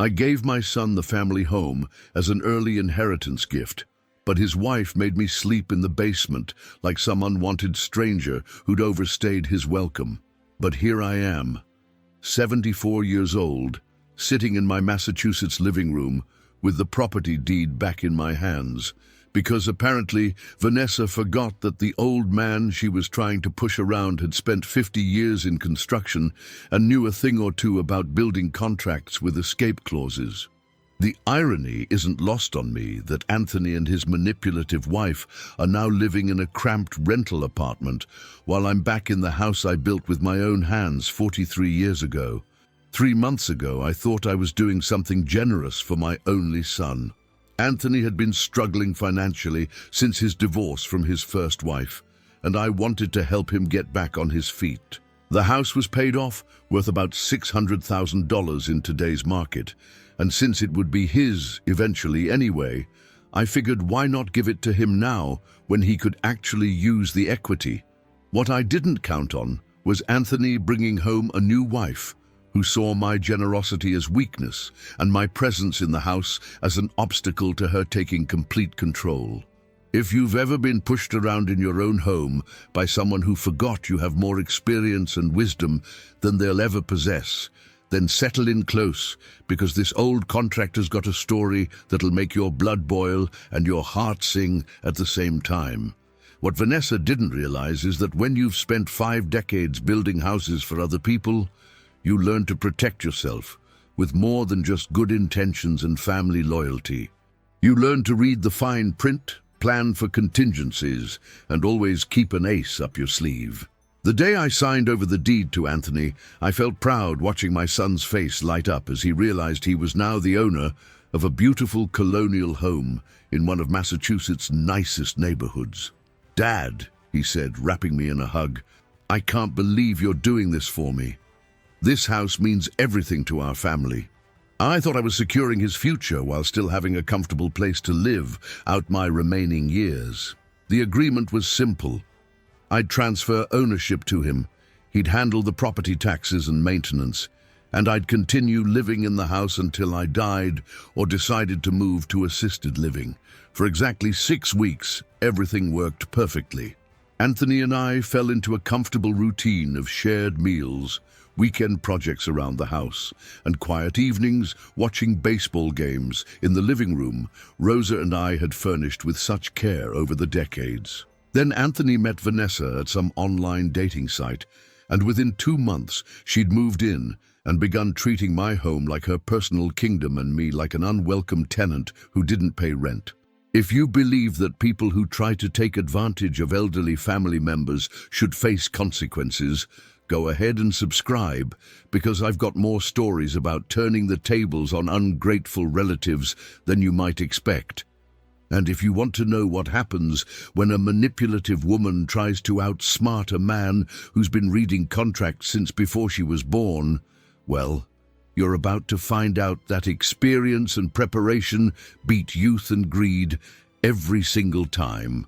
I gave my son the family home as an early inheritance gift, but his wife made me sleep in the basement like some unwanted stranger who'd overstayed his welcome. But here I am, 74 years old, sitting in my Massachusetts living room with the property deed back in my hands, because apparently Vanessa forgot that the old man she was trying to push around had spent 50 years in construction and knew a thing or two about building contracts with escape clauses. The irony isn't lost on me that Anthony and his manipulative wife are now living in a cramped rental apartment while I'm back in the house I built with my own hands 43 years ago. 3 months ago, I thought I was doing something generous for my only son. Anthony had been struggling financially since his divorce from his first wife, and I wanted to help him get back on his feet. The house was paid off, worth about $600,000 in today's market, and since it would be his eventually anyway, I figured why not give it to him now when he could actually use the equity. What I didn't count on was Anthony bringing home a new wife who saw my generosity as weakness and my presence in the house as an obstacle to her taking complete control. If you've ever been pushed around in your own home by someone who forgot you have more experience and wisdom than they'll ever possess, then settle in close, because this old contractor's got a story that'll make your blood boil and your heart sing at the same time. What Vanessa didn't realize is that when you've spent 5 decades building houses for other people, you learn to protect yourself with more than just good intentions and family loyalty. You learn to read the fine print, plan for contingencies, and always keep an ace up your sleeve. The day I signed over the deed to Anthony, I felt proud watching my son's face light up as he realized he was now the owner of a beautiful colonial home in one of Massachusetts' nicest neighborhoods. "Dad," he said, wrapping me in a hug, "I can't believe you're doing this for me. This house means everything to our family." I thought I was securing his future while still having a comfortable place to live out my remaining years. The agreement was simple. I'd transfer ownership to him, he'd handle the property taxes and maintenance, and I'd continue living in the house until I died or decided to move to assisted living. For exactly 6 weeks, everything worked perfectly. Anthony and I fell into a comfortable routine of shared meals, weekend projects around the house, and quiet evenings watching baseball games in the living room Rosa and I had furnished with such care over the decades. Then Anthony met Vanessa at some online dating site, and within 2 months she'd moved in and begun treating my home like her personal kingdom and me like an unwelcome tenant who didn't pay rent. If you believe that people who try to take advantage of elderly family members should face consequences, go ahead and subscribe, because I've got more stories about turning the tables on ungrateful relatives than you might expect. And if you want to know what happens when a manipulative woman tries to outsmart a man who's been reading contracts since before she was born, well, you're about to find out that experience and preparation beat youth and greed every single time.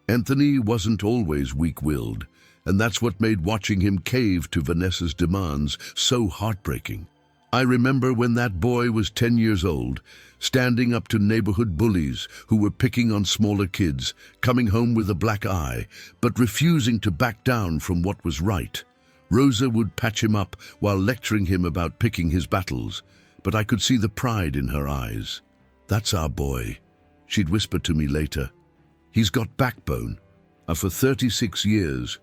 Anthony wasn't always weak-willed, and that's what made watching him cave to Vanessa's demands so heartbreaking. I remember when that boy was 10 years old, standing up to neighborhood bullies who were picking on smaller kids, coming home with a black eye, but refusing to back down from what was right. Rosa would patch him up while lecturing him about picking his battles, but I could see the pride in her eyes. "That's our boy," she'd whisper to me later. "He's got backbone." For 36 years,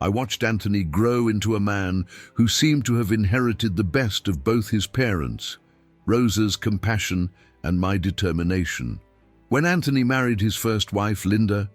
I watched Anthony grow into a man who seemed to have inherited the best of both his parents, Rosa's compassion and my determination. When Anthony married his first wife, Linda,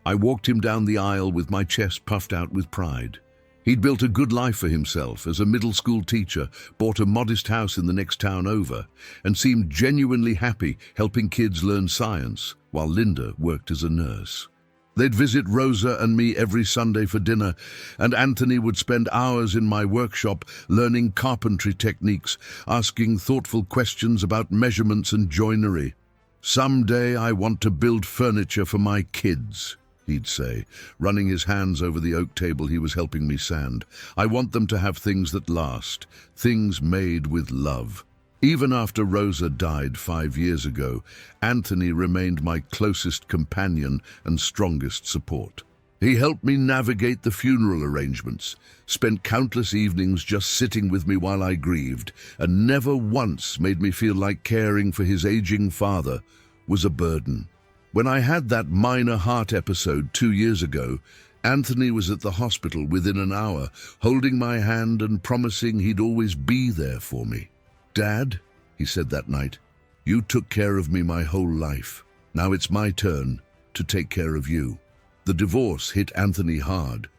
I walked him down the aisle with my chest puffed out with pride. He'd built a good life for himself as a middle school teacher, bought a modest house in the next town over, and seemed genuinely happy helping kids learn science, while Linda worked as a nurse. They'd visit Rosa and me every Sunday for dinner, and Anthony would spend hours in my workshop learning carpentry techniques, asking thoughtful questions about measurements and joinery. "Someday I want to build furniture for my kids," he'd say, running his hands over the oak table he was helping me sand. "I want them to have things that last, things made with love." Even after Rosa died 5 years ago, Anthony remained my closest companion and strongest support. He helped me navigate the funeral arrangements, spent countless evenings just sitting with me while I grieved, and never once made me feel like caring for his aging father was a burden. When I had that minor heart episode 2 years ago, Anthony was at the hospital within an hour, holding my hand and promising he'd always be there for me. "Dad," he said that night, "you took care of me my whole life. Now it's my turn to take care of you." The divorce hit Anthony hard,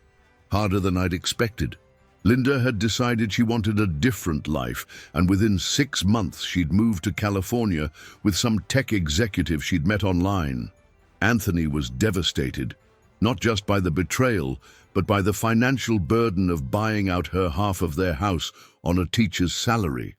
harder than I'd expected. Linda had decided she wanted a different life, and within 6 months she'd moved to California with some tech executive she'd met online. Anthony was devastated, not just by the betrayal, but by the financial burden of buying out her half of their house on a teacher's salary.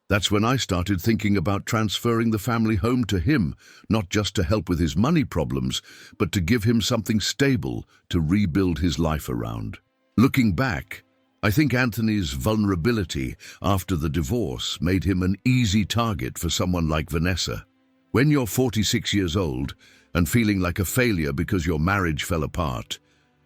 That's when I started thinking about transferring the family home to him, not just to help with his money problems, but to give him something stable to rebuild his life around. Looking back, I think Anthony's vulnerability after the divorce made him an easy target for someone like Vanessa. When you're 46 years old and feeling like a failure because your marriage fell apart,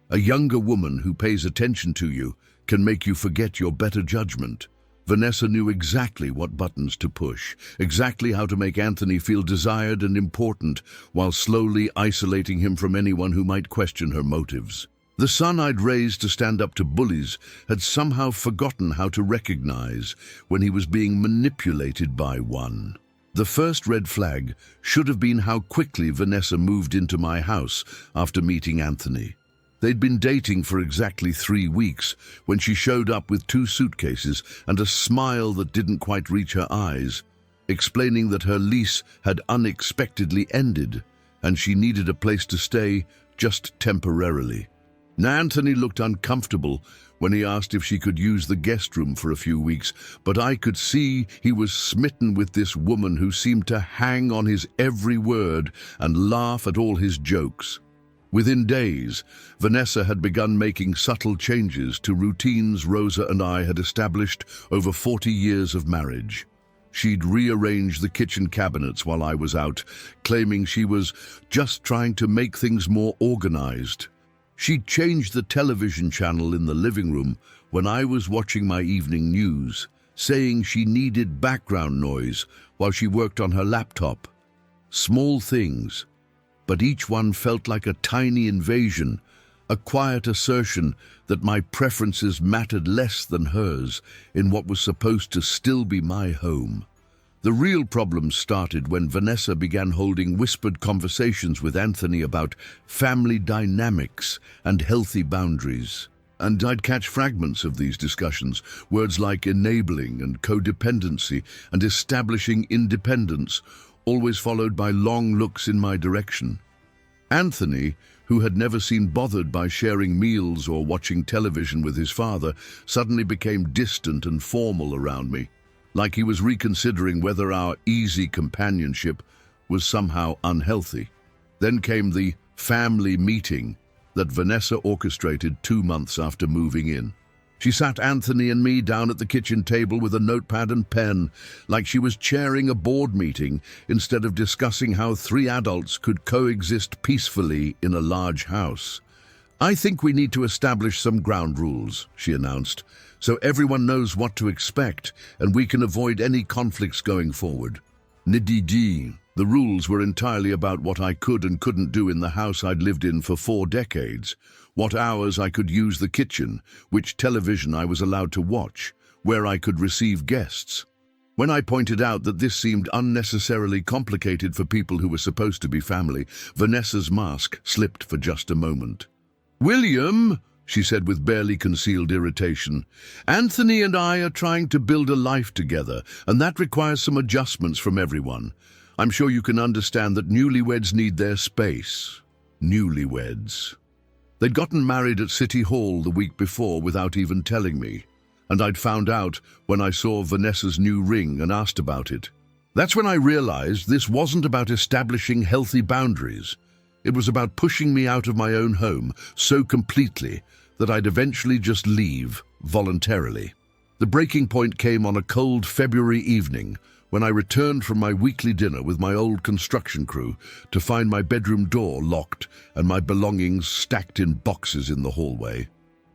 a younger woman who pays attention to you can make you forget your better judgment. Vanessa knew exactly what buttons to push, exactly how to make Anthony feel desired and important, while slowly isolating him from anyone who might question her motives. The son I'd raised to stand up to bullies had somehow forgotten how to recognize when he was being manipulated by one. The first red flag should have been how quickly Vanessa moved into my house after meeting Anthony. They'd been dating for exactly 3 weeks when she showed up with 2 suitcases and a smile that didn't quite reach her eyes, explaining that her lease had unexpectedly ended and she needed a place to stay just temporarily. Now, Anthony looked uncomfortable when he asked if she could use the guest room for a few weeks, but I could see he was smitten with this woman who seemed to hang on his every word and laugh at all his jokes. Within days, Vanessa had begun making subtle changes to routines Rosa and I had established over 40 years of marriage. She'd rearranged the kitchen cabinets while I was out, claiming she was just trying to make things more organized. She'd changed the television channel in the living room when I was watching my evening news, saying she needed background noise while she worked on her laptop. Small things, but each one felt like a tiny invasion, a quiet assertion that my preferences mattered less than hers in what was supposed to still be my home. The real problem started when Vanessa began holding whispered conversations with Anthony about family dynamics and healthy boundaries. And I'd catch fragments of these discussions, words like enabling and codependency and establishing independence, always followed by long looks in my direction. Anthony, who had never seemed bothered by sharing meals or watching television with his father, suddenly became distant and formal around me, like he was reconsidering whether our easy companionship was somehow unhealthy. Then came the family meeting that Vanessa orchestrated 2 months after moving in. She sat Anthony and me down at the kitchen table with a notepad and pen, like she was chairing a board meeting instead of discussing how 3 adults could coexist peacefully in a large house. "I think we need to establish some ground rules," she announced, "so everyone knows what to expect and we can avoid any conflicts going forward." Nididi. The rules were entirely about what I could and couldn't do in the house I'd lived in for 4 decades, what hours I could use the kitchen, which television I was allowed to watch, where I could receive guests. When I pointed out that this seemed unnecessarily complicated for people who were supposed to be family, Vanessa's mask slipped for just a moment. "William," she said with barely concealed irritation, "Anthony and I are trying to build a life together, and that requires some adjustments from everyone. I'm sure you can understand that newlyweds need their space." Newlyweds. They'd gotten married at City Hall the week before without even telling me, and I'd found out when I saw Vanessa's new ring and asked about it. That's when I realized this wasn't about establishing healthy boundaries. It was about pushing me out of my own home so completely that I'd eventually just leave voluntarily. The breaking point came on a cold February evening when I returned from my weekly dinner with my old construction crew to find my bedroom door locked and my belongings stacked in boxes in the hallway.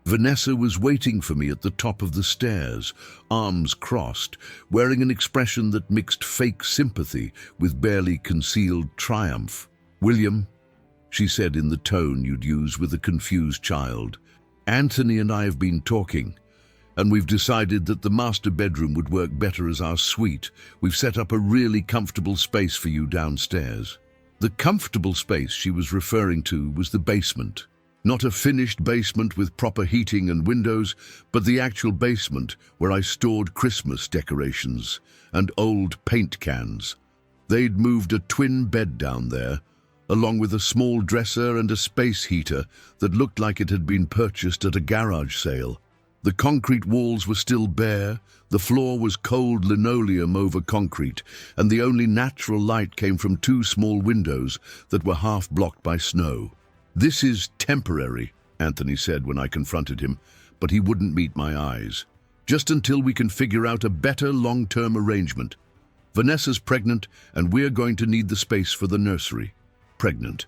Vanessa was waiting for me at the top of the stairs, arms crossed, wearing an expression that mixed fake sympathy with barely concealed triumph. "William," she said in the tone you'd use with a confused child, "Anthony and I have been talking, and we've decided that the master bedroom would work better as our suite. We've set up a really comfortable space for you downstairs." The comfortable space she was referring to was the basement. Not a finished basement with proper heating and windows, but the actual basement where I stored Christmas decorations and old paint cans. They'd moved a twin bed down there, along with a small dresser and a space heater that looked like it had been purchased at a garage sale. The concrete walls were still bare, the floor was cold linoleum over concrete, and the only natural light came from two small windows that were half blocked by snow. "This is temporary," Anthony said when I confronted him, but he wouldn't meet my eyes. "Just until we can figure out a better long-term arrangement. Vanessa's pregnant, and we're going to need the space for the nursery." Pregnant.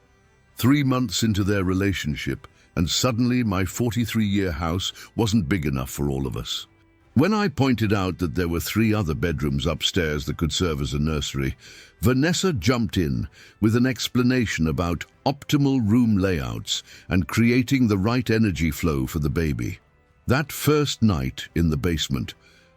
3 months into their relationship, and suddenly my 43-year house wasn't big enough for all of us. When I pointed out that there were 3 other bedrooms upstairs that could serve as a nursery, Vanessa jumped in with an explanation about optimal room layouts and creating the right energy flow for the baby. That first night in the basement,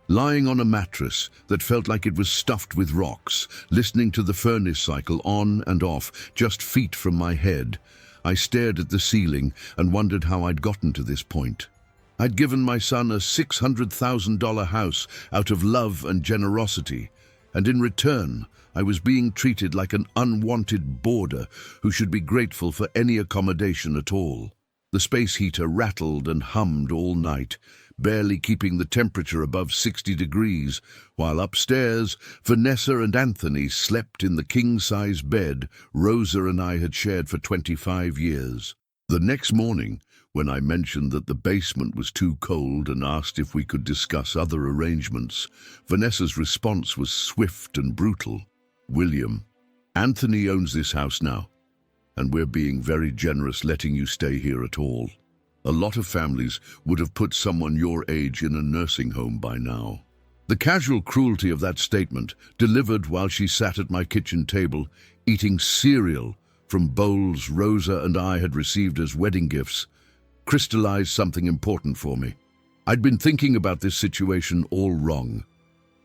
lying on a mattress that felt like it was stuffed with rocks, listening to the furnace cycle on and off just feet from my head, I stared at the ceiling and wondered how I'd gotten to this point. I'd given my son a $600,000 house out of love and generosity, and in return, I was being treated like an unwanted boarder who should be grateful for any accommodation at all. The space heater rattled and hummed all night, barely keeping the temperature above 60 degrees, while upstairs, Vanessa and Anthony slept in the king-size bed Rosa and I had shared for 25 years. The next morning, when I mentioned that the basement was too cold and asked if we could discuss other arrangements, Vanessa's response was swift and brutal. "William, Anthony owns this house now, and we're being very generous letting you stay here at all. A lot of families would have put someone your age in a nursing home by now." The casual cruelty of that statement, delivered while she sat at my kitchen table, eating cereal from bowls Rosa and I had received as wedding gifts, crystallized something important for me. I'd been thinking about this situation all wrong.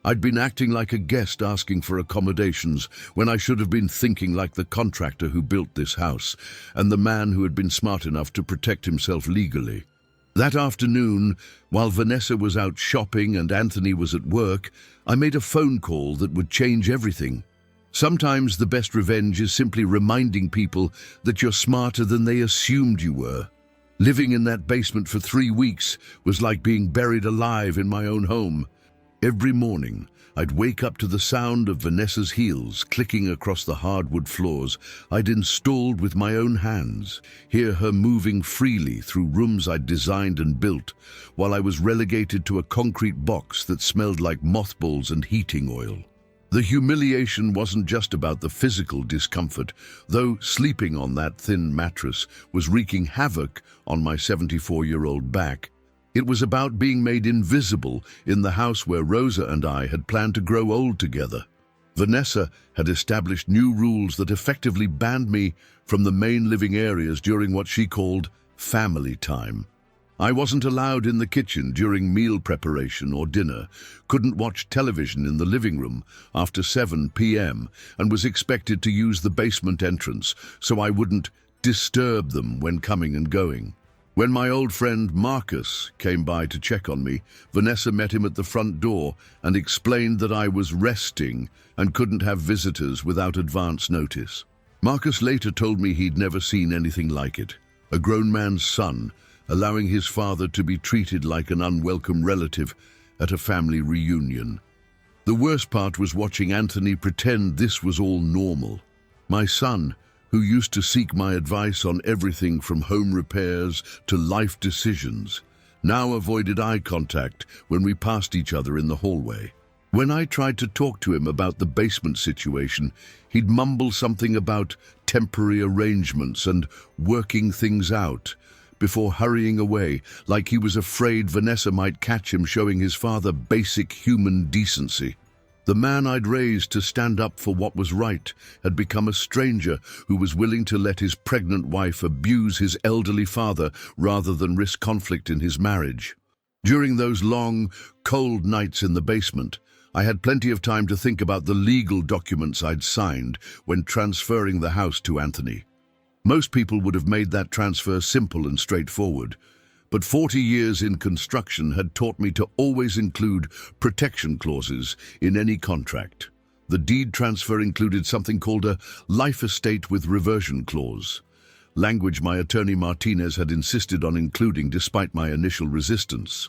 I'd been acting like a guest asking for accommodations when I should have been thinking like the contractor who built this house and the man who had been smart enough to protect himself legally. That afternoon, while Vanessa was out shopping and Anthony was at work, I made a phone call that would change everything. Sometimes the best revenge is simply reminding people that you're smarter than they assumed you were. Living in that basement for 3 weeks was like being buried alive in my own home. Every morning, I'd wake up to the sound of Vanessa's heels clicking across the hardwood floors I'd installed with my own hands, hear her moving freely through rooms I'd designed and built, while I was relegated to a concrete box that smelled like mothballs and heating oil. The humiliation wasn't just about the physical discomfort, though sleeping on that thin mattress was wreaking havoc on my 74-year-old back. It was about being made invisible in the house where Rosa and I had planned to grow old together. Vanessa had established new rules that effectively banned me from the main living areas during what she called family time. I wasn't allowed in the kitchen during meal preparation or dinner, couldn't watch television in the living room after 7 p.m. and was expected to use the basement entrance so I wouldn't disturb them when coming and going. When my old friend Marcus came by to check on me, Vanessa met him at the front door and explained that I was resting and couldn't have visitors without advance notice. Marcus later told me he'd never seen anything like it. A grown man's son allowing his father to be treated like an unwelcome relative at a family reunion. The worst part was watching Anthony pretend this was all normal. My son, who used to seek my advice on everything from home repairs to life decisions, now avoided eye contact when we passed each other in the hallway. When I tried to talk to him about the basement situation, he'd mumble something about temporary arrangements and working things out before hurrying away, like he was afraid Vanessa might catch him showing his father basic human decency. The man I'd raised to stand up for what was right had become a stranger who was willing to let his pregnant wife abuse his elderly father rather than risk conflict in his marriage. During those long, cold nights in the basement, I had plenty of time to think about the legal documents I'd signed when transferring the house to Anthony. Most people would have made that transfer simple and straightforward, but 40 years in construction had taught me to always include protection clauses in any contract. The deed transfer included something called a life estate with reversion clause, language my attorney Martinez had insisted on including despite my initial resistance.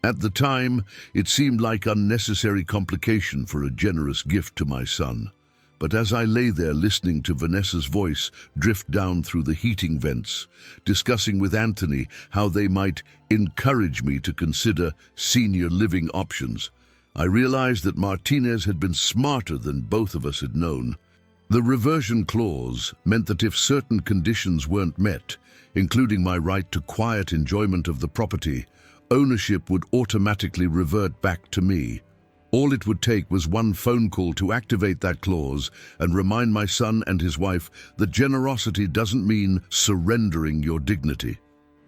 At the time, it seemed like unnecessary complication for a generous gift to my son. But as I lay there listening to Vanessa's voice drift down through the heating vents, discussing with Anthony how they might encourage me to consider senior living options, I realized that Martinez had been smarter than both of us had known. The reversion clause meant that if certain conditions weren't met, including my right to quiet enjoyment of the property, ownership would automatically revert back to me. All it would take was one phone call to activate that clause and remind my son and his wife that generosity doesn't mean surrendering your dignity.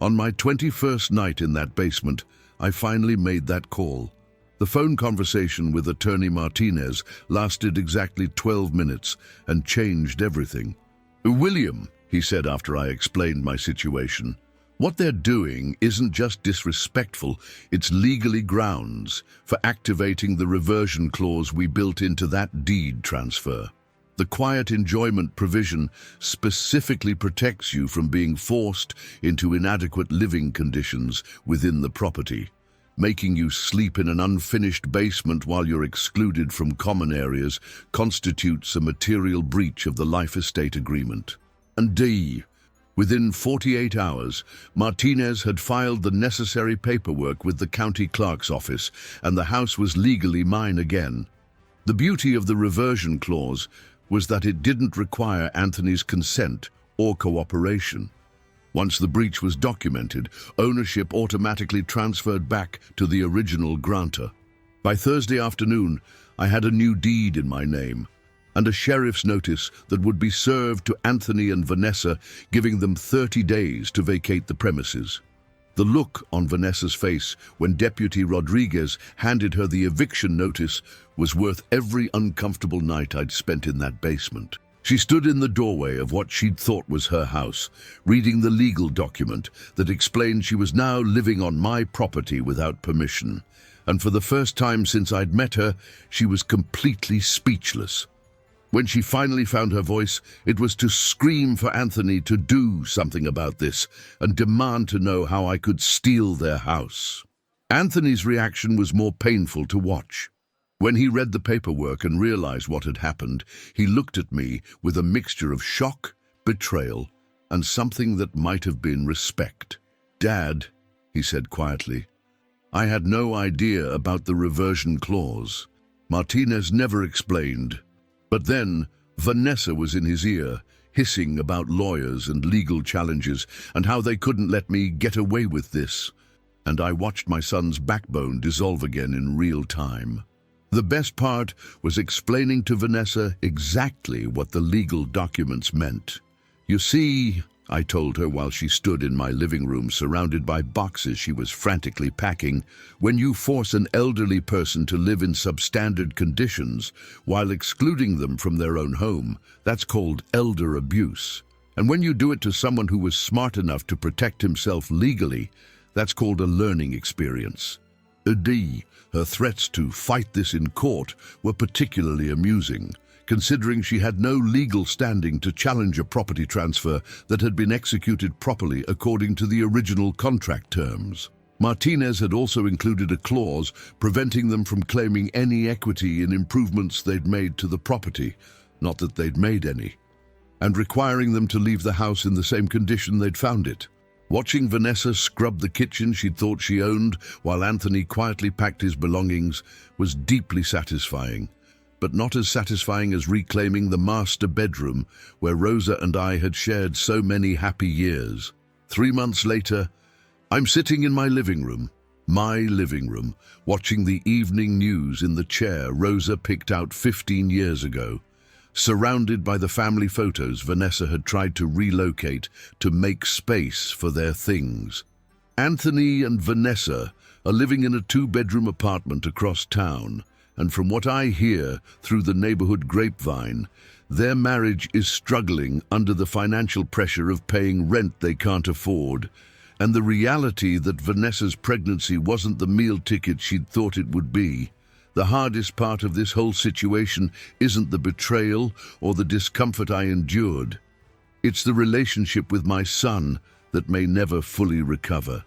On my 21st night in that basement, I finally made that call. The phone conversation with attorney Martinez lasted exactly 12 minutes and changed everything. "William," he said after I explained my situation, "what they're doing isn't just disrespectful, it's legally grounds for activating the reversion clause we built into that deed transfer. The quiet enjoyment provision specifically protects you from being forced into inadequate living conditions within the property. Making you sleep in an unfinished basement while you're excluded from common areas constitutes a material breach of the life estate agreement." And within 48 hours, Martinez had filed the necessary paperwork with the county clerk's office, and the house was legally mine again. The beauty of the reversion clause was that it didn't require Anthony's consent or cooperation. Once the breach was documented, ownership automatically transferred back to the original grantor. By Thursday afternoon, I had a new deed in my name, and a sheriff's notice that would be served to Anthony and Vanessa, giving them 30 days to vacate the premises. The look on Vanessa's face when Deputy Rodriguez handed her the eviction notice was worth every uncomfortable night I'd spent in that basement. She stood in the doorway of what she'd thought was her house, reading the legal document that explained she was now living on my property without permission. And for the first time since I'd met her, she was completely speechless. When she finally found her voice, it was to scream for Anthony to do something about this and demand to know how I could steal their house. Anthony's reaction was more painful to watch. When he read the paperwork and realized what had happened, he looked at me with a mixture of shock, betrayal, and something that might have been respect. "Dad," he said quietly, "I had no idea about the reversion clause. Martinez never explained." But then Vanessa was in his ear, hissing about lawyers and legal challenges and how they couldn't let me get away with this. And I watched my son's backbone dissolve again in real time. The best part was explaining to Vanessa exactly what the legal documents meant. "You see," I told her while she stood in my living room surrounded by boxes she was frantically packing, "when you force an elderly person to live in substandard conditions while excluding them from their own home, that's called elder abuse. And when you do it to someone who was smart enough to protect himself legally, that's called a learning experience." Her threats to fight this in court were particularly amusing, considering she had no legal standing to challenge a property transfer that had been executed properly according to the original contract terms. Martinez had also included a clause preventing them from claiming any equity in improvements they'd made to the property, not that they'd made any, and requiring them to leave the house in the same condition they'd found it. Watching Vanessa scrub the kitchen she thought she owned while Anthony quietly packed his belongings was deeply satisfying, but not as satisfying as reclaiming the master bedroom where Rosa and I had shared so many happy years. 3 months later, I'm sitting in my living room, watching the evening news in the chair Rosa picked out 15 years ago. Surrounded by the family photos Vanessa had tried to relocate to make space for their things. Anthony and Vanessa are living in a 2-bedroom apartment across town, and from what I hear through the neighborhood grapevine, their marriage is struggling under the financial pressure of paying rent they can't afford, and the reality that Vanessa's pregnancy wasn't the meal ticket she'd thought it would be. The hardest part of this whole situation isn't the betrayal or the discomfort I endured. It's the relationship with my son that may never fully recover.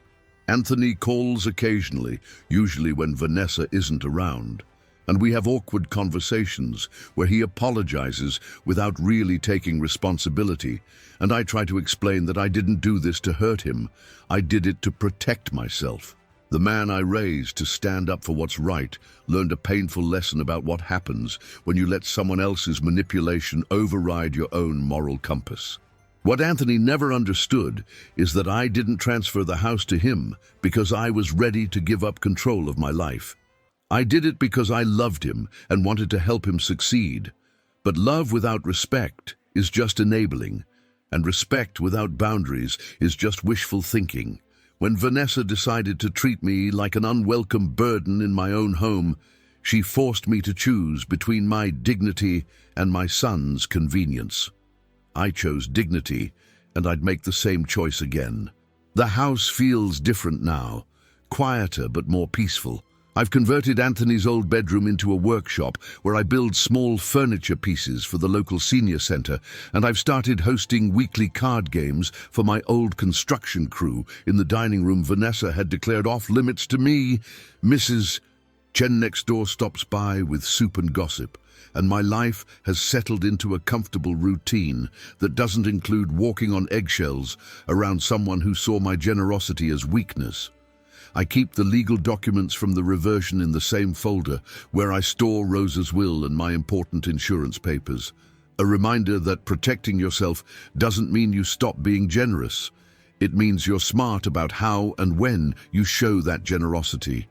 Anthony calls occasionally, usually when Vanessa isn't around, and we have awkward conversations where he apologizes without really taking responsibility, and I try to explain that I didn't do this to hurt him. I did it to protect myself. The man I raised to stand up for what's right learned a painful lesson about what happens when you let someone else's manipulation override your own moral compass. What Anthony never understood is that I didn't transfer the house to him because I was ready to give up control of my life. I did it because I loved him and wanted to help him succeed. But love without respect is just enabling, and respect without boundaries is just wishful thinking. When Vanessa decided to treat me like an unwelcome burden in my own home, she forced me to choose between my dignity and my son's convenience. I chose dignity, and I'd make the same choice again. The house feels different now, quieter but more peaceful. I've converted Anthony's old bedroom into a workshop where I build small furniture pieces for the local senior center, and I've started hosting weekly card games for my old construction crew in the dining room Vanessa had declared off limits to me. Mrs. Chen next door stops by with soup and gossip, and my life has settled into a comfortable routine that doesn't include walking on eggshells around someone who saw my generosity as weakness. I keep the legal documents from the reversion in the same folder where I store Rosa's will and my important insurance papers. A reminder that protecting yourself doesn't mean you stop being generous. It means you're smart about how and when you show that generosity.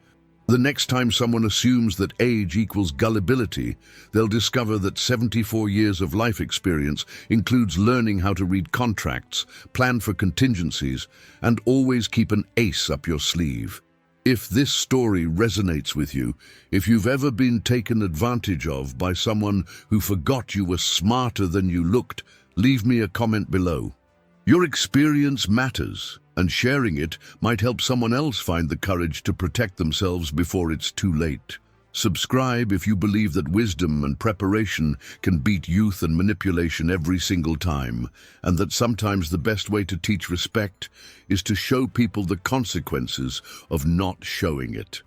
The next time someone assumes that age equals gullibility, they'll discover that 74 years of life experience includes learning how to read contracts, plan for contingencies, and always keep an ace up your sleeve. If this story resonates with you, if you've ever been taken advantage of by someone who forgot you were smarter than you looked, leave me a comment below. Your experience matters, and sharing it might help someone else find the courage to protect themselves before it's too late. Subscribe if you believe that wisdom and preparation can beat youth and manipulation every single time, and that sometimes the best way to teach respect is to show people the consequences of not showing it.